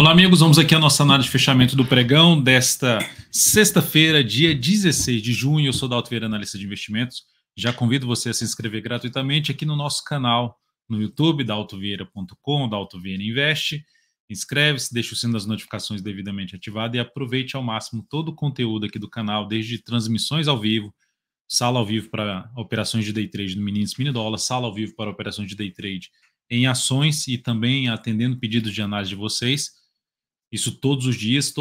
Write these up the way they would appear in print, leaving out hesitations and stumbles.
Olá, amigos. Vamos aqui à nossa análise de fechamento do pregão desta sexta-feira, dia 16 de junho. Eu sou Dalto Vieira, analista de investimentos. Já convido você a se inscrever gratuitamente aqui no nosso canal no YouTube, daltovieira.com, Dalto Vieira Investe. Inscreve-se, deixa o sino das notificações devidamente ativado e aproveite ao máximo todo o conteúdo aqui do canal, desde transmissões ao vivo, sala ao vivo para operações de day trade no mini índice mini dólar, sala ao vivo para operações de day trade em ações e também atendendo pedidos de análise de vocês. Isso todos os dias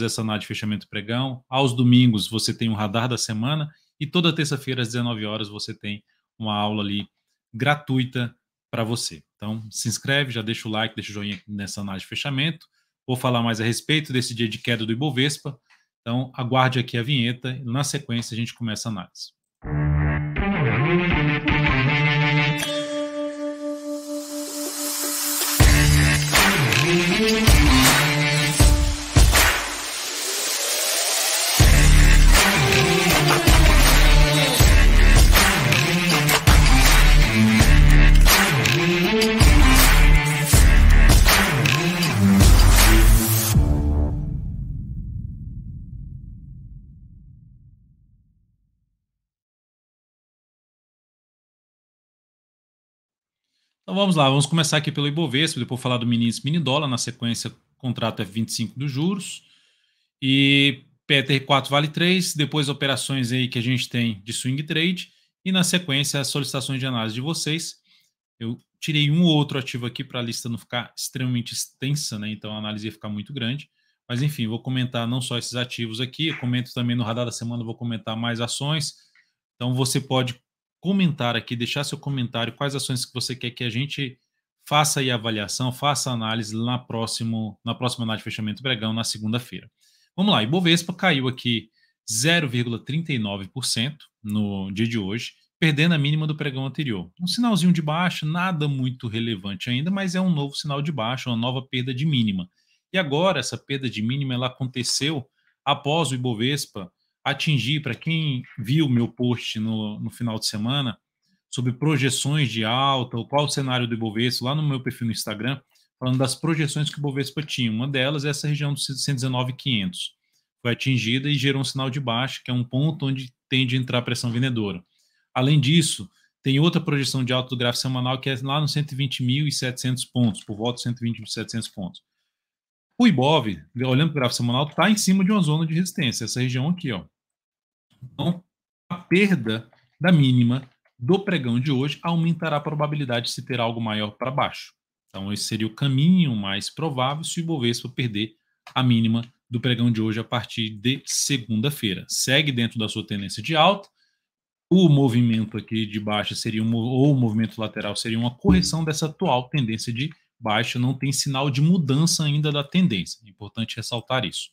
essa análise de fechamento pregão. Aos domingos você tem um radar da semana e toda terça-feira às 19 horas você tem uma aula ali gratuita para você. Então se inscreve, já deixa o like, deixa o joinha nessa análise de fechamento. Vou falar mais a respeito desse dia de queda do Ibovespa. Então aguarde aqui a vinheta e na sequência a gente começa a análise. Então vamos lá, vamos começar aqui pelo Ibovespa, depois falar do mini índice mini dólar, na sequência contrato F25 dos juros e PTR4 vale 3, depois operações aí que a gente tem de swing trade e na sequência as solicitações de análise de vocês. Eu tirei um ou outro ativo aqui para a lista não ficar extremamente extensa, né? Então a análise ia ficar muito grande, mas enfim, vou comentar não só esses ativos aqui, eu comento também no radar da semana, vou comentar mais ações, então você pode comentar aqui, deixar seu comentário, quais ações que você quer que a gente faça aí a avaliação, faça a análise na próxima análise de fechamento pregão, na segunda-feira. Vamos lá, Ibovespa caiu aqui 0,39% no dia de hoje, perdendo a mínima do pregão anterior. Um sinalzinho de baixa, nada muito relevante ainda, mas é um novo sinal de baixa, uma nova perda de mínima. E agora, essa perda de mínima, ela aconteceu após o Ibovespa atingir, para quem viu meu post no final de semana, sobre projeções de alta, ou qual o cenário do Ibovespa, lá no meu perfil no Instagram, falando das projeções que o Ibovespa tinha. Uma delas é essa região dos 119.500. Foi atingida e gerou um sinal de baixa, que é um ponto onde tende a entrar pressão vendedora. Além disso, tem outra projeção de alta do gráfico semanal, que é lá nos 120.700 pontos, por volta de 120.700 pontos. O Ibov, olhando para o gráfico semanal, está em cima de uma zona de resistência, essa região aqui, ó. Então, a perda da mínima do pregão de hoje aumentará a probabilidade de se ter algo maior para baixo. Então, esse seria o caminho mais provável se o Ibovespa perder a mínima do pregão de hoje a partir de segunda-feira. Segue dentro da sua tendência de alta. O movimento aqui de baixa seria ou o movimento lateral seria uma correção dessa atual tendência de baixa, não tem sinal de mudança ainda da tendência. É importante ressaltar isso.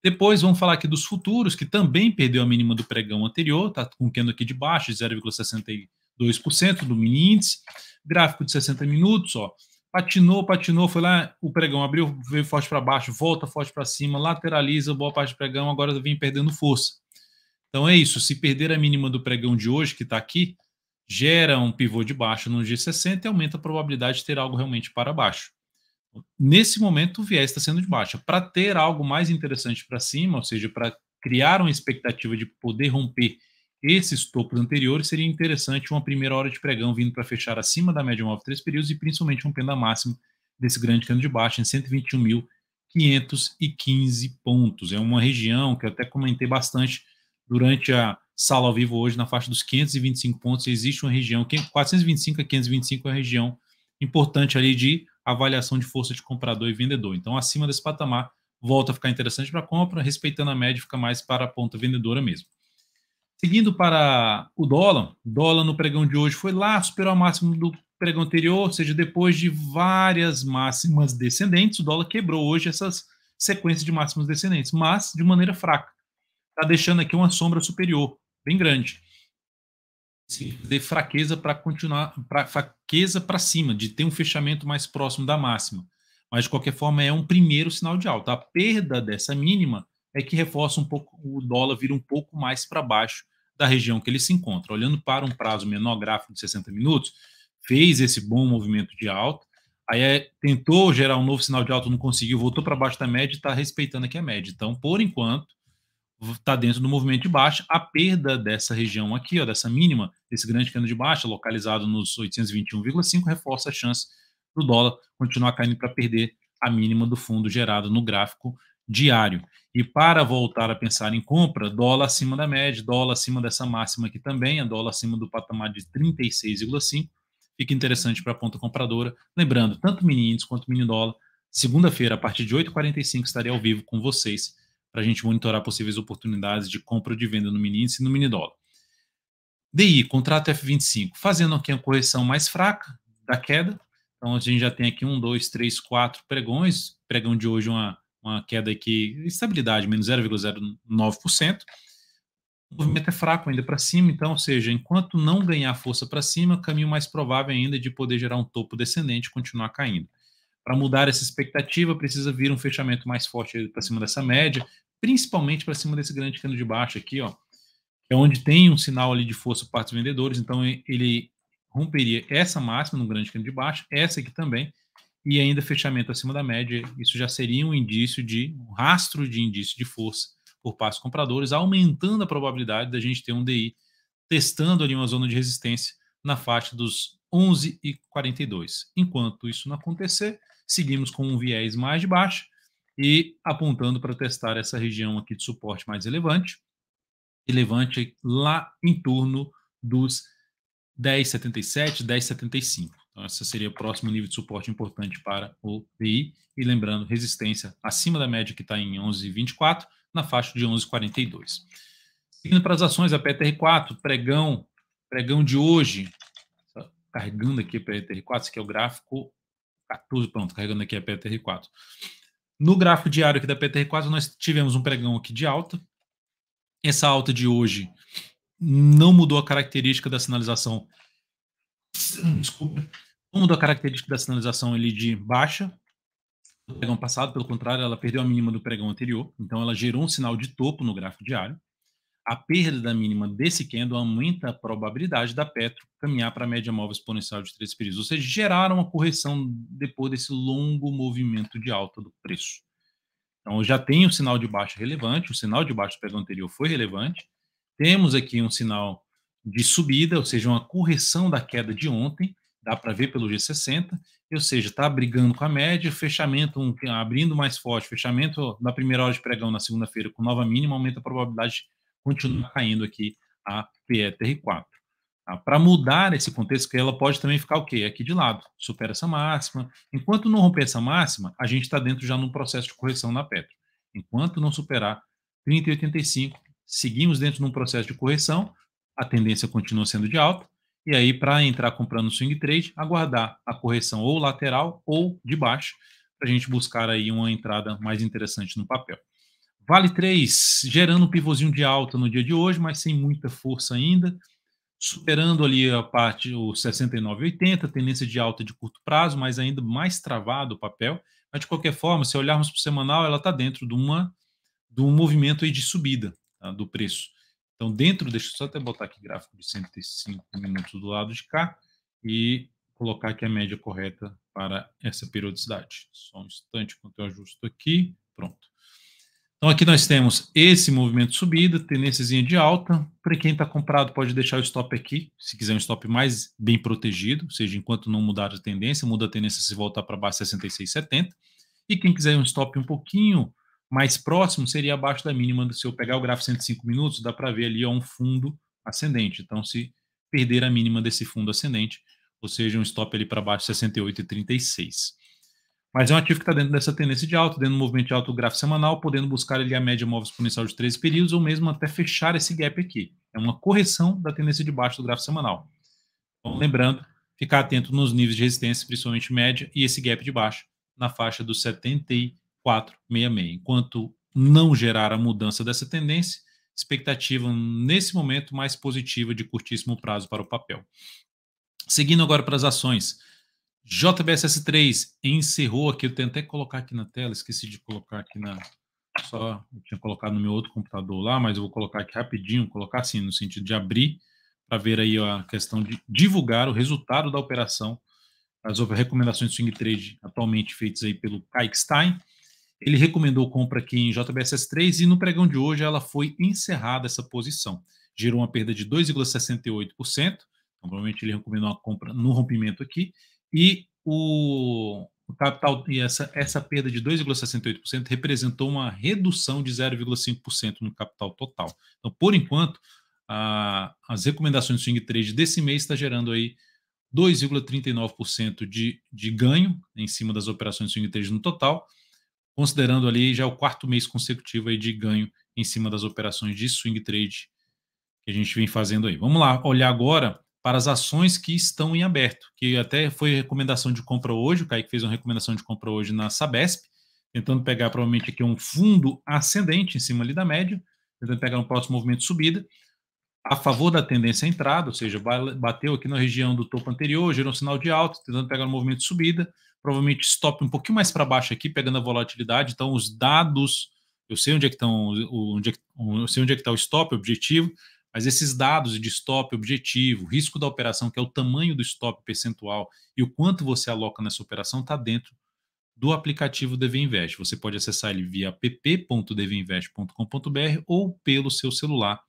Depois vamos falar aqui dos futuros, que também perdeu a mínima do pregão anterior, está com candle aqui de baixo, de 0,62% do mini índice, gráfico de 60 minutos, ó, patinou, foi lá, o pregão abriu, veio forte para baixo, volta forte para cima, lateraliza boa parte do pregão, agora vem perdendo força. Então é isso, se perder a mínima do pregão de hoje, que está aqui, gera um pivô de baixo no G60 e aumenta a probabilidade de ter algo realmente para baixo. Nesse momento, o viés está sendo de baixa. Para ter algo mais interessante para cima, ou seja, para criar uma expectativa de poder romper esses topos anteriores, seria interessante uma primeira hora de pregão vindo para fechar acima da média móvel de 3 períodos e principalmente rompendo a máxima desse grande candle de baixa em 121.515 pontos. É uma região que eu até comentei bastante durante a sala ao vivo hoje, na faixa dos 525 pontos. Existe uma região, 425 a 525 é uma região importante ali de avaliação de força de comprador e vendedor. Então, acima desse patamar, volta a ficar interessante para compra, respeitando a média, fica mais para a ponta vendedora mesmo. Seguindo para o dólar no pregão de hoje foi lá, superou a máxima do pregão anterior, ou seja, depois de várias máximas descendentes, o dólar quebrou hoje essas sequências de máximas descendentes, mas de maneira fraca. Está deixando aqui uma sombra superior, bem grande. De fraqueza para continuar, fraqueza para cima, de ter um fechamento mais próximo da máxima. Mas, de qualquer forma, é um primeiro sinal de alta. A perda dessa mínima é que reforça um pouco, o dólar vira um pouco mais para baixo da região que ele se encontra. Olhando para um prazo menor, gráfico de 60 minutos, fez esse bom movimento de alta, Aí tentou gerar um novo sinal de alta, não conseguiu, voltou para baixo da média e está respeitando aqui a média. Então, por enquanto, está dentro do movimento de baixa. A perda dessa região aqui, ó, dessa mínima, desse grande cano de baixa, localizado nos 821,5, reforça a chance do dólar continuar caindo para perder a mínima do fundo gerado no gráfico diário. E para voltar a pensar em compra, dólar acima da média, dólar acima dessa máxima aqui também, a dólar acima do patamar de 36,5, fica interessante para a ponta compradora. Lembrando, tanto mini índice quanto mini dólar, segunda-feira, a partir de 8h45, estarei ao vivo com vocês para a gente monitorar possíveis oportunidades de compra ou de venda no mini índice e no mini dólar. DI, contrato F25, fazendo aqui a correção mais fraca da queda. Então, a gente já tem aqui 1, 2, 3, 4 pregões. Pregão de hoje, uma queda aqui, estabilidade, menos 0,09%. O movimento é fraco ainda para cima, então, ou seja, enquanto não ganhar força para cima, caminho mais provável ainda de poder gerar um topo descendente e continuar caindo. Para mudar essa expectativa, precisa vir um fechamento mais forte para cima dessa média, principalmente para cima desse grande cano de baixo aqui, ó, é onde tem um sinal ali de força por parte dos vendedores, então ele romperia essa máxima no grande cano de baixo, essa aqui também, e ainda fechamento acima da média. Isso já seria um rastro de indício de força por parte dos compradores, aumentando a probabilidade da gente ter um DI testando ali uma zona de resistência na faixa dos 11,42. Enquanto isso não acontecer, seguimos com um viés mais de baixa e apontando para testar essa região aqui de suporte mais relevante lá em torno dos 10,77, 10,75. Então, esse seria o próximo nível de suporte importante para o DI. E lembrando, resistência acima da média que está em 11,24, na faixa de 11,42. Seguindo para as ações, a PTR4, pregão de hoje, carregando aqui a PTR4, esse aqui é o gráfico 14, pronto, carregando aqui a PTR4. No gráfico diário aqui da PTR4, nós tivemos um pregão aqui de alta. Essa alta de hoje não mudou a característica da sinalização. Desculpa. Não mudou a característica da sinalização ali de baixa do pregão passado, pelo contrário, ela perdeu a mínima do pregão anterior, então ela gerou um sinal de topo no gráfico diário. A perda da mínima desse candle aumenta a probabilidade da Petro caminhar para a média móvel exponencial de 3 períodos, ou seja, geraram uma correção depois desse longo movimento de alta do preço. Então, já tem um sinal de baixa relevante, o sinal de baixa do pregão anterior foi relevante. Temos aqui um sinal de subida, ou seja, uma correção da queda de ontem, dá para ver pelo G60, ou seja, está brigando com a média, fechamento abrindo mais forte, fechamento na primeira hora de pregão na segunda-feira com nova mínima, aumenta a probabilidade de continuar caindo aqui a PETR4. Para mudar esse contexto, que ela pode também ficar o quê? Aqui de lado, supera essa máxima. Enquanto não romper essa máxima, a gente está dentro já no processo de correção na Petro. Enquanto não superar 30,85, seguimos dentro de um processo de correção, a tendência continua sendo de alta, e aí para entrar comprando swing trade, aguardar a correção ou lateral ou de baixo, para a gente buscar aí uma entrada mais interessante no papel. Vale 3, gerando um pivôzinho de alta no dia de hoje, mas sem muita força ainda, superando ali a parte, o 69,80, tendência de alta de curto prazo, mas ainda mais travado o papel. Mas, de qualquer forma, se olharmos para o semanal, ela está dentro de um movimento aí de subida, tá, do preço. Então, deixa eu só até botar aqui gráfico de 105 minutos do lado de cá e colocar aqui a média correta para essa periodicidade. Só um instante enquanto eu ajusto aqui. Pronto. Então, aqui nós temos esse movimento de subida, tendênciazinha de alta. Para quem está comprado, pode deixar o stop aqui, se quiser um stop mais bem protegido, ou seja, enquanto não mudar a tendência, muda a tendência se voltar para baixo 66,70. E quem quiser um stop um pouquinho mais próximo, seria abaixo da mínima. Se eu pegar o gráfico 105 minutos, dá para ver ali um fundo ascendente. Então, se perder a mínima desse fundo ascendente, ou seja, um stop ali para baixo 68,36. Mas é um ativo que está dentro dessa tendência de alta, dentro do movimento de alto gráfico semanal, podendo buscar ali a média móvel exponencial de 13 períodos, ou mesmo até fechar esse gap aqui. É uma correção da tendência de baixo do gráfico semanal. Então, lembrando, ficar atento nos níveis de resistência, principalmente média, e esse gap de baixo na faixa dos 74,66. Enquanto não gerar a mudança dessa tendência, expectativa nesse momento mais positiva de curtíssimo prazo para o papel. Seguindo agora para as ações. JBSS3 encerrou aqui, eu tenho até que colocar aqui na tela, esqueci de colocar aqui eu tinha colocado no meu outro computador lá, mas eu vou colocar aqui rapidinho, colocar assim, no sentido de abrir, para ver aí a questão de divulgar o resultado da operação as recomendações de swing trade atualmente feitas aí pelo Kaique Stein. Ele recomendou compra aqui em JBSS3 e no pregão de hoje ela foi encerrada essa posição. Gerou uma perda de 2,68%. Então, provavelmente ele recomendou uma compra no rompimento aqui. E o capital, e essa perda de 2,68% representou uma redução de 0,5% no capital total. Então, por enquanto, as recomendações de swing trade desse mês está gerando aí 2,39% de ganho em cima das operações de swing trade no total, considerando ali já o quarto mês consecutivo aí de ganho em cima das operações de swing trade que a gente vem fazendo aí. Vamos lá, olhar agora para as ações que estão em aberto, que até foi recomendação de compra hoje, o Kaique fez uma recomendação de compra hoje na Sabesp, tentando pegar provavelmente aqui um fundo ascendente em cima ali da média, tentando pegar um próximo movimento de subida, a favor da tendência à entrada, ou seja, bateu aqui na região do topo anterior, gerou um sinal de alta, tentando pegar um movimento de subida, provavelmente stop um pouquinho mais para baixo aqui, pegando a volatilidade. Então, os dados, eu sei onde é que estão, eu sei onde é que está o stop, objetivo, mas esses dados de stop, objetivo, risco da operação, que é o tamanho do stop percentual e o quanto você aloca nessa operação, está dentro do aplicativo DV Invest. Você pode acessar ele via app.dvinvest.com.br ou pelo seu celular,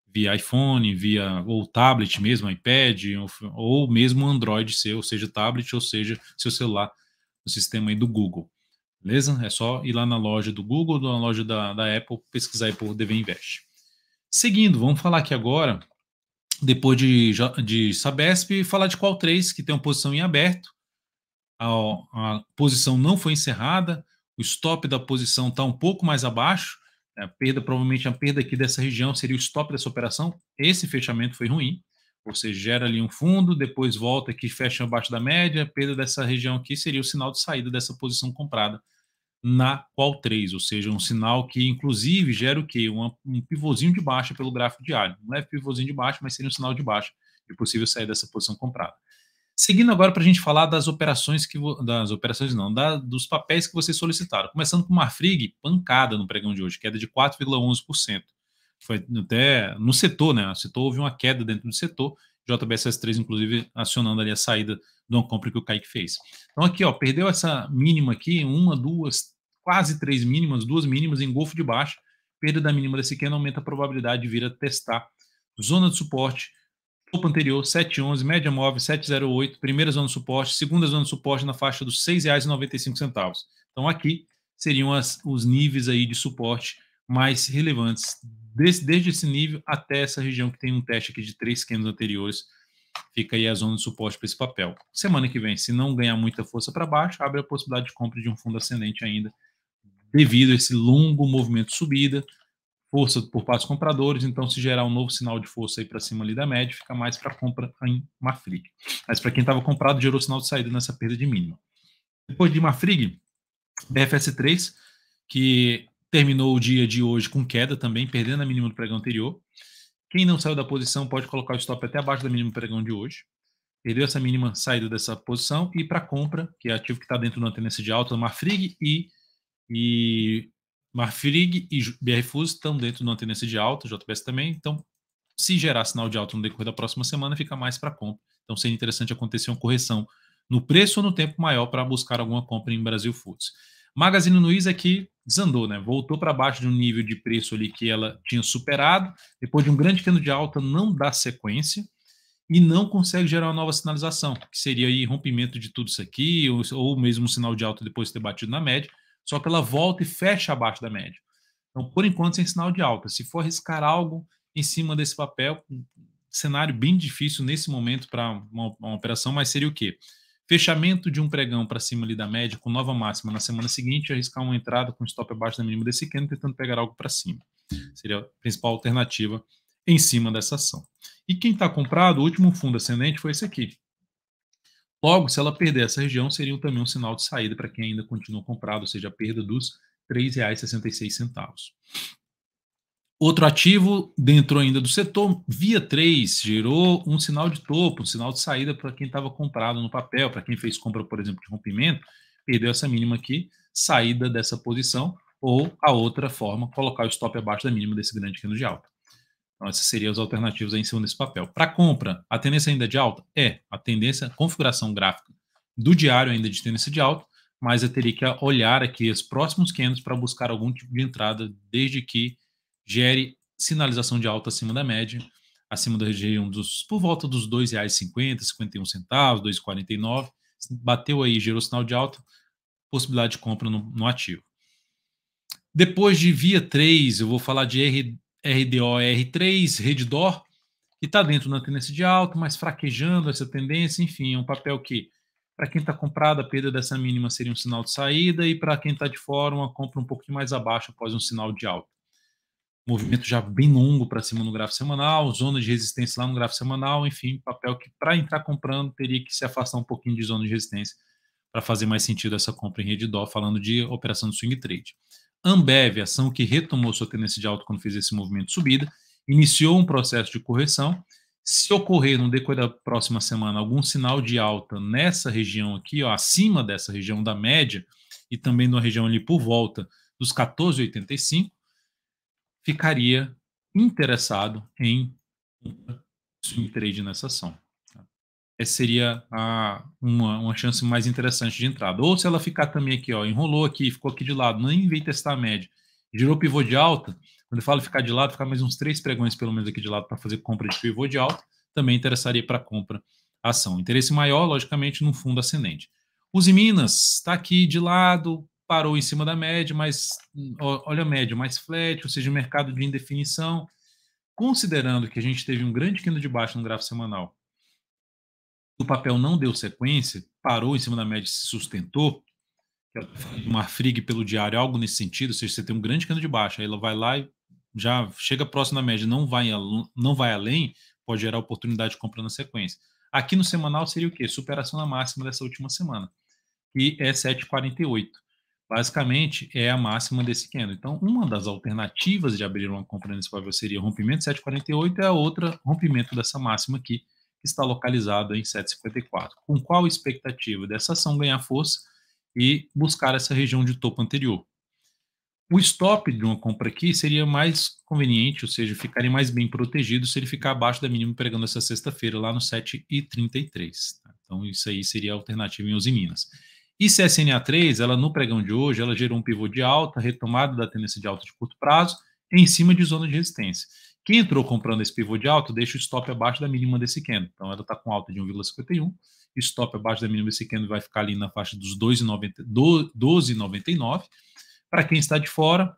via iPhone, ou tablet mesmo, iPad, ou mesmo Android seu, ou seja, tablet, ou seja, seu celular, no sistema aí do Google. Beleza? É só ir lá na loja do Google, na loja da Apple, pesquisar aí por DV Invest. Seguindo, vamos falar aqui agora, depois de Sabesp, falar de Qual3, que tem uma posição em aberto. A posição não foi encerrada, o stop da posição está um pouco mais abaixo, a perda, provavelmente a perda aqui dessa região seria o stop dessa operação. Esse fechamento foi ruim, ou seja, gera ali um fundo, depois volta aqui, fecha abaixo da média, a perda dessa região aqui seria o sinal de saída dessa posição comprada na Qual3, ou seja, um sinal que inclusive gera o quê? Um pivôzinho de baixa pelo gráfico diário. Um leve pivôzinho de baixa, mas seria um sinal de baixa de possível saída dessa posição comprada. Seguindo agora para a gente falar das operações dos papéis que vocês solicitaram. Começando com o Marfrig, pancada no pregão de hoje, queda de 4,11%. Foi até no setor, né? O setor houve uma queda dentro do setor, JBSS3, inclusive, acionando ali a saída de uma compra que o Kaique fez. Então, aqui, ó, perdeu essa mínima aqui, uma, duas, quase três mínimas, duas mínimas em golfo de baixa. Perda da mínima desse candle aumenta a probabilidade de vir a testar zona de suporte, topo anterior 7,11, média móvel 7,08, primeira zona de suporte, segunda zona de suporte na faixa dos R$ 6,95. Então aqui seriam os níveis aí de suporte mais relevantes, desde esse nível até essa região que tem um teste aqui de 3 candles anteriores, fica aí a zona de suporte para esse papel. Semana que vem, se não ganhar muita força para baixo, abre a possibilidade de compra de um fundo ascendente ainda, devido a esse longo movimento de subida, força por parte dos compradores, então se gerar um novo sinal de força aí para cima ali da média, fica mais para compra em Marfrig. Mas para quem estava comprado, gerou sinal de saída nessa perda de mínima. Depois de Marfrig, BFS3, que terminou o dia de hoje com queda também, perdendo a mínima do pregão anterior. Quem não saiu da posição pode colocar o stop até abaixo da mínima do pregão de hoje. Perdeu essa mínima saída dessa posição e para compra, que é ativo que está dentro de uma tendência de alta, Marfrig e Marfrig e BR Fuse estão dentro de uma tendência de alta, JBS também, então se gerar sinal de alta no decorrer da próxima semana, fica mais para compra. Então seria interessante acontecer uma correção no preço ou no tempo maior para buscar alguma compra em Brasil Foods. Magazine Luiza aqui desandou, né? Voltou para baixo de um nível de preço ali que ela tinha superado, depois de um grande candle de alta, não dá sequência e não consegue gerar uma nova sinalização, que seria aí rompimento de tudo isso aqui, ou mesmo um sinal de alta depois de ter batido na média, só que ela volta e fecha abaixo da média. Então, por enquanto, sem sinal de alta. Se for arriscar algo em cima desse papel, um cenário bem difícil nesse momento para uma operação, mas seria o quê? Fechamento de um pregão para cima ali da média, com nova máxima na semana seguinte, arriscar uma entrada com stop abaixo da mínima desse candle, tentando pegar algo para cima. Seria a principal alternativa em cima dessa ação. E quem está comprado, o último fundo ascendente foi esse aqui. Logo, se ela perder essa região, seria também um sinal de saída para quem ainda continua comprado, ou seja, a perda dos R$ 3,66. Outro ativo dentro ainda do setor, Via 3, gerou um sinal de topo, um sinal de saída para quem estava comprado no papel, para quem fez compra, por exemplo, de rompimento, perdeu essa mínima aqui, saída dessa posição, ou a outra forma, colocar o stop abaixo da mínima desse grande candle de alta. Então, essas seriam as alternativas aí em cima desse papel. Para compra, a tendência ainda é de alta? É. A tendência, configuração gráfica do diário ainda de tendência de alta, mas eu teria que olhar aqui os próximos candles para buscar algum tipo de entrada, desde que gere sinalização de alta acima da média, acima da região por volta dos R$ 2,50, 51 centavos, 2,49. Bateu aí, gerou sinal de alta, possibilidade de compra no ativo. Depois de Via 3, eu vou falar de RDOR3, Reddor, que está dentro da tendência de alta, mas fraquejando essa tendência. Enfim, é um papel que, para quem está comprado, a perda dessa mínima seria um sinal de saída, e para quem está de fora, uma compra um pouquinho mais abaixo após um sinal de alta. Movimento já bem longo para cima no gráfico semanal, zona de resistência lá no gráfico semanal. Enfim, papel que, para entrar comprando, teria que se afastar um pouquinho de zona de resistência para fazer mais sentido essa compra em Reddor, falando de operação de swing trade. Ambev, ação que retomou sua tendência de alta quando fez esse movimento de subida, iniciou um processo de correção. Se ocorrer no decorrer da próxima semana algum sinal de alta nessa região aqui, ó, acima dessa região da média, e também na região ali por volta dos 14,85, ficaria interessado em swing trade nessa ação. Essa seria uma chance mais interessante de entrada. Ou se ela ficar também aqui, ó, enrolou aqui, ficou aqui de lado, nem veio testar a média, girou pivô de alta. Quando eu falo ficar de lado, ficar mais uns 3 pregões pelo menos aqui de lado para fazer compra de pivô de alta, também interessaria para compra a ação. Interesse maior, logicamente, no fundo ascendente. Uzi Minas está aqui de lado, parou em cima da média, mas olha a média, mais flat, ou seja, mercado de indefinição. Considerando que a gente teve um grande candle de baixa no gráfico semanal, o papel não deu sequência, parou em cima da média e se sustentou, uma frig pelo diário, algo nesse sentido, ou seja, você tem um grande candle de baixa, aí ela vai lá e já chega próximo da média, não vai além, pode gerar oportunidade de compra na sequência. Aqui no semanal seria o quê? Superação da máxima dessa última semana, que é 7,48. Basicamente, é a máxima desse candle. Então, uma das alternativas de abrir uma compra nesse papel seria rompimento 7,48, e a outra, rompimento dessa máxima aqui, que está localizada em 7,54. Com qual expectativa dessa ação ganhar força e buscar essa região de topo anterior? O stop de uma compra aqui seria mais conveniente, ou seja, ficaria mais bem protegido se ele ficar abaixo da mínima pregando essa sexta-feira, lá no 7,33. Tá? Então, isso aí seria a alternativa em Uzi Minas. E CSNA3, ela no pregão de hoje, ela gerou um pivô de alta, retomada da tendência de alta de curto prazo, em cima de zona de resistência. Quem entrou comprando esse pivô de alta, deixa o stop abaixo da mínima desse candle. Então, ela está com alta de 1,51, stop abaixo da mínima desse candle vai ficar ali na faixa dos 12,99. Para quem está de fora,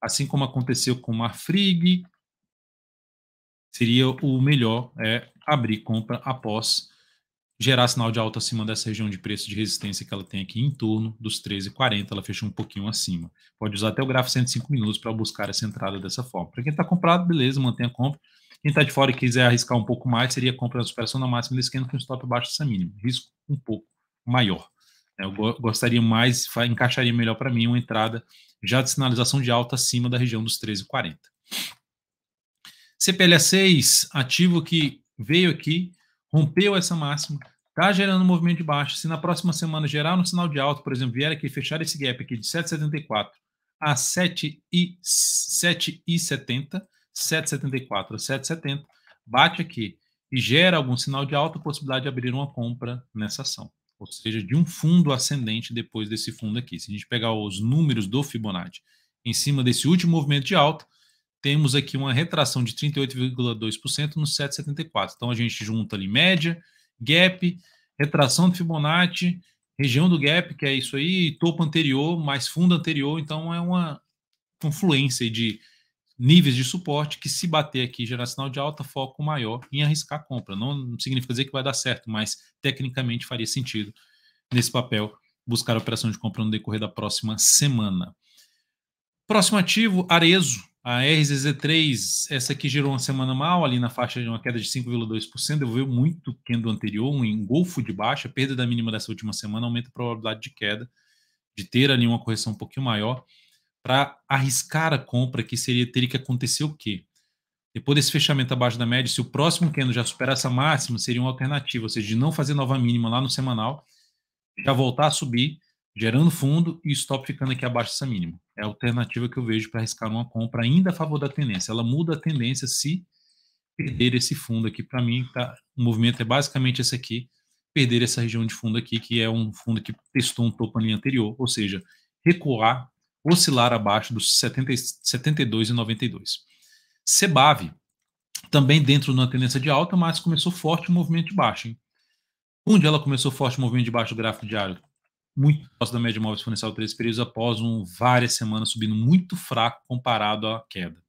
assim como aconteceu com a Frig, seria o melhor abrir compra após gerar sinal de alta acima dessa região de preço de resistência que ela tem aqui em torno dos 13,40, ela fechou um pouquinho acima. Pode usar até o gráfico 105 minutos para buscar essa entrada dessa forma. Para quem está comprado, beleza, mantém a compra. Quem está de fora e quiser arriscar um pouco mais, seria a compra da superação da máxima desse candle com stop abaixo dessa mínima. Risco um pouco maior. Eu gostaria mais, encaixaria melhor para mim uma entrada já de sinalização de alta acima da região dos 13,40. CPLA6, ativo que veio aqui, rompeu essa máxima, está gerando um movimento de baixa. Se na próxima semana gerar um sinal de alta, por exemplo, vier aqui fechar esse gap aqui de 7,74 a 7,70, 7,74 a 7,70, bate aqui e gera algum sinal de alta, possibilidade de abrir uma compra nessa ação. Ou seja, de um fundo ascendente depois desse fundo aqui. Se a gente pegar os números do Fibonacci em cima desse último movimento de alta, temos aqui uma retração de 38,2% no 7,74. Então, a gente junta ali média, gap, retração do Fibonacci, região do gap, que é isso aí, topo anterior, mais fundo anterior. Então, é uma confluência de níveis de suporte que, se bater aqui e gerar sinal de alta, foco maior em arriscar a compra. Não significa dizer que vai dar certo, mas tecnicamente faria sentido nesse papel buscar a operação de compra no decorrer da próxima semana. Próximo ativo, Arezzo, a RZZ3, essa aqui gerou uma semana mal, ali na faixa de uma queda de 5,2%, devolveu muito candle anterior, um engolfo de baixa, perda da mínima dessa última semana, aumenta a probabilidade de queda, de ter ali uma correção um pouquinho maior. Para arriscar a compra aqui, teria que acontecer o quê? Depois desse fechamento abaixo da média, se o próximo candle já superar essa máxima, seria uma alternativa, ou seja, de não fazer nova mínima lá no semanal, já voltar a subir, gerando fundo e stop ficando aqui abaixo dessa mínima. É a alternativa que eu vejo para arriscar uma compra ainda a favor da tendência. Ela muda a tendência se perder esse fundo aqui. Para mim, tá, o movimento é basicamente esse aqui, perder essa região de fundo aqui, que é um fundo que testou um topo na linha anterior, ou seja, recuar, oscilar abaixo dos 72,92. CBAV, também dentro de uma tendência de alta, mas começou forte o movimento de baixa. Hein? Onde ela começou forte o movimento de baixa, o gráfico diário? Muito próximo da média móvel exponencial de 13 períodos após várias semanas subindo muito fraco comparado à queda.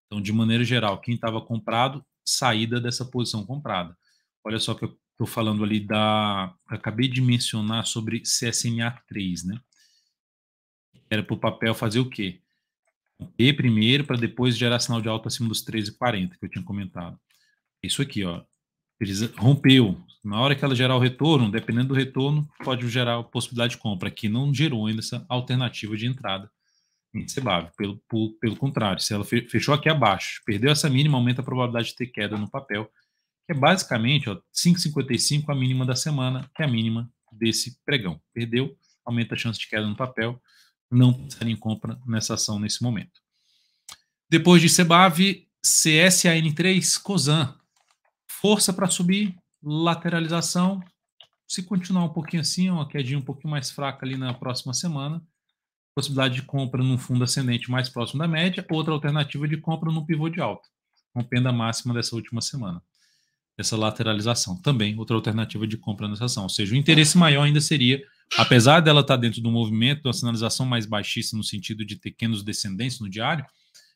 Então, de maneira geral, quem estava comprado, saída dessa posição comprada. Olha só que eu estou falando ali acabei de mencionar sobre CSNA3, né? Era para o papel fazer o quê? E primeiro, para depois gerar sinal de alta acima dos 13,40, que eu tinha comentado. Isso aqui, ó. Rompeu. Na hora que ela gerar o retorno, dependendo do retorno, pode gerar a possibilidade de compra. Aqui não gerou ainda essa alternativa de entrada em CBAV. Pelo contrário, se ela fechou aqui abaixo, perdeu essa mínima, aumenta a probabilidade de ter queda no papel, que é basicamente 5,55 a mínima da semana, que é a mínima desse pregão. Perdeu, aumenta a chance de queda no papel, não pensar em compra nessa ação nesse momento. Depois de CBAV, CSAN3, COSAN. Força para subir, lateralização. Se continuar um pouquinho assim, uma quedinha um pouquinho mais fraca ali na próxima semana, possibilidade de compra num fundo ascendente mais próximo da média, outra alternativa de compra no pivô de alta, rompendo a máxima dessa última semana. Essa lateralização também, outra alternativa de compra nessa ação. Ou seja, o interesse maior ainda seria, apesar dela estar dentro do movimento, a sinalização mais baixista no sentido de pequenos descendentes no diário,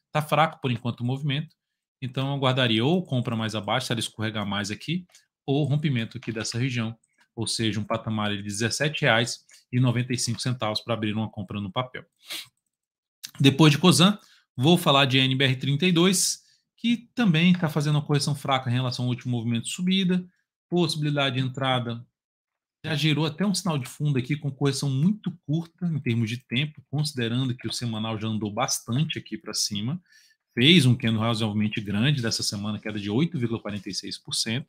está fraco por enquanto o movimento, então eu aguardaria ou compra mais abaixo, se ela escorregar mais aqui, ou rompimento aqui dessa região, ou seja, um patamar de R$ 17,95 para abrir uma compra no papel. Depois de COSAN, vou falar de NBR32, que também está fazendo uma correção fraca em relação ao último movimento de subida, possibilidade de entrada, já gerou até um sinal de fundo aqui com correção muito curta em termos de tempo, considerando que o semanal já andou bastante aqui para cima, fez um candle razoavelmente grande dessa semana, queda de 8,46%.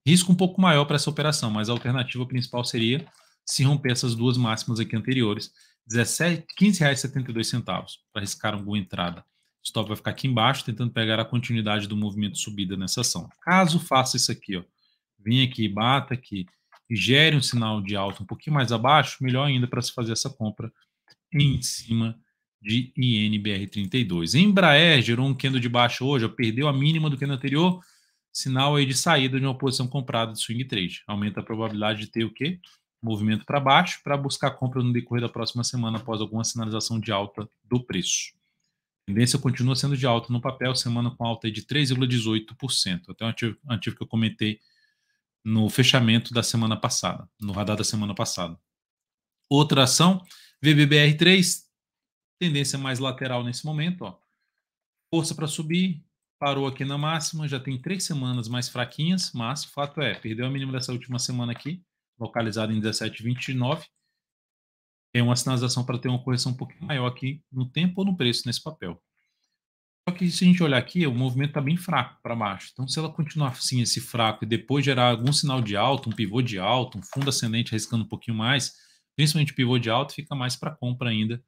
Risco um pouco maior para essa operação, mas a alternativa principal seria se romper essas duas máximas aqui anteriores, R$ 15,72 para arriscar uma boa entrada. O stop vai ficar aqui embaixo, tentando pegar a continuidade do movimento de subida nessa ação. Caso faça isso aqui, ó, vem aqui, bata aqui e gere um sinal de alta um pouquinho mais abaixo, melhor ainda para se fazer essa compra em cima de INBR32. Embraer gerou um candle de baixa hoje, ó, perdeu a mínima do candle anterior, sinal aí de saída de uma posição comprada de swing trade. Aumenta a probabilidade de ter o quê? Movimento para baixo, para buscar compra no decorrer da próxima semana após alguma sinalização de alta do preço. A tendência continua sendo de alta no papel, semana com alta de 3,18%. Até um ativo que eu comentei no fechamento da semana passada, no radar da semana passada. Outra ação, VBBR3, tendência mais lateral nesse momento, ó. Força para subir, parou aqui na máxima, já tem 3 semanas mais fraquinhas, mas o fato é, perdeu a mínima dessa última semana aqui, localizada em 17,29. É uma sinalização para ter uma correção um pouquinho maior aqui no tempo ou no preço nesse papel. Só que se a gente olhar aqui, o movimento está bem fraco para baixo. Então, se ela continuar assim, esse fraco, e depois gerar algum sinal de alta, um pivô de alta, um fundo ascendente arriscando um pouquinho mais, principalmente pivô de alta, fica mais para compra ainda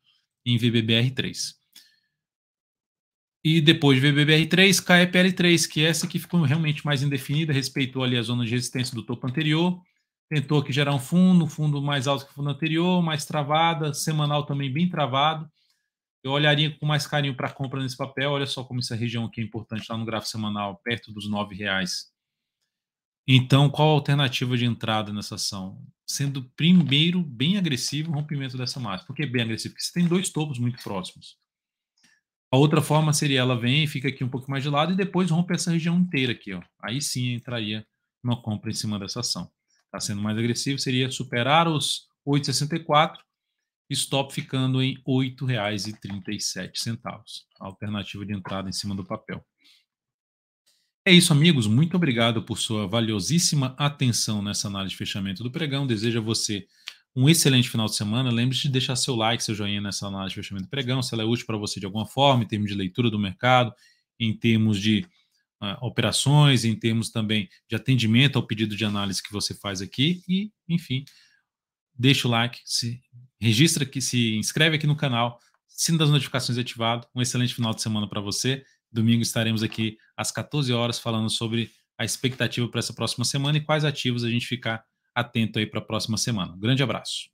em VBBR3. E depois de VBBR3, KEPL3, que essa aqui ficou realmente mais indefinida, respeitou ali a zona de resistência do topo anterior, tentou aqui gerar um fundo mais alto que o fundo anterior, mais travada, semanal também bem travado. Eu olharia com mais carinho para compra nesse papel. Olha só como essa região aqui é importante lá no gráfico semanal, perto dos R$ 9,00. Então, qual a alternativa de entrada nessa ação? Sendo primeiro bem agressivo o rompimento dessa máxima. Por que bem agressivo? Porque você tem 2 topos muito próximos. A outra forma seria ela vem, fica aqui um pouco mais de lado e depois rompe essa região inteira aqui. Ó. Aí sim entraria uma compra em cima dessa ação. Está sendo mais agressivo, seria superar os 8,64, stop ficando em R$ 8,37. A alternativa de entrada em cima do papel. É isso, amigos. Muito obrigado por sua valiosíssima atenção nessa análise de fechamento do pregão. Desejo a você um excelente final de semana. Lembre-se de deixar seu like, seu joinha nessa análise de fechamento do pregão, se ela é útil para você de alguma forma, em termos de leitura do mercado, em termos de operações, em termos também de atendimento ao pedido de análise que você faz aqui e, enfim, deixa o like, se registra aqui, se inscreve aqui no canal, sino das notificações ativado. Um excelente final de semana para você. Domingo estaremos aqui às 14 horas falando sobre a expectativa para essa próxima semana e quais ativos a gente ficar atento aí para a próxima semana. Um grande abraço.